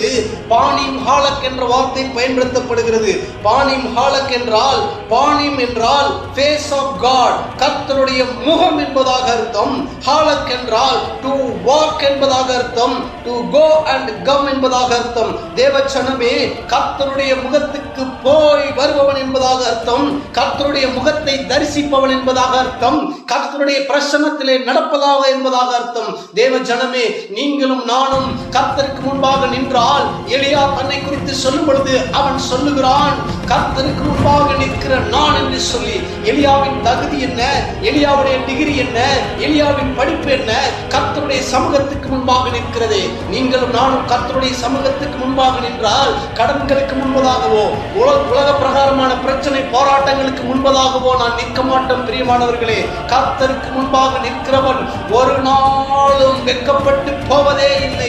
பொழுது பானிம் ஹாலக் என்ற வார்த்தை பயன்படுத்தப்படுகிறது. பானிம் ஹாலக் என்றால், பானிம் என்றால் ஃபேஸ் ஆஃப் காட், கர்த்தருடைய முகம் என்பதாக அர்த்தம். ஹாலக் என்றால் டு வாக் என்பதாக அர்த்தம், டு கோ அண்ட் கம் என்பதாக அர்த்தம். தேவச்சனமே, கர்த்தருடைய முகத்துக்கு போய் வருபவன் என்பதாக அர்த்தம், கர்த்தருடைய முகத்தை தரிசிப்பவன் என்பதாக அர்த்தம், கர்த்தருடைய பிரசன்னத்திலே நடப்பதாக என்பதாக அர்த்தம். தேவ ஜனமே, நீங்களும் நானும் கர்த்தருக்கு முன்பாக நின்றால், எலியா தன்னை குறித்து சொல்லும் பொழுது அவன் சொல்லுகிறான், கர்த்தருக்கு முன்பாக நிற்கிற நான் என்று சொல்லி. எலியாவின் தகுதி என்ன, எலியாவுடைய டிகிரி என்ன, எலியாவின் படிப்பு என்ன? கர்த்தருடைய சமூகத்துக்கு முன்பாக நிற்கிறது. நீங்களும் நானும் கர்த்தருடைய சமூகத்துக்கு முன்பாக நின்றால், கடன்களுக்கு முன்பதாகவோ உலக பிரகாரமான பிரச்சனை போராட்டங்களுக்கு முன்பதாகவோ நான் நிற்க மாட்டோம். பிரியமானவர்களே, கர்த்தருக்கு முன்பாக நிற்கிறவன் ஒரு நாளும் வெட்கப்பட்டு போவதே இல்லை.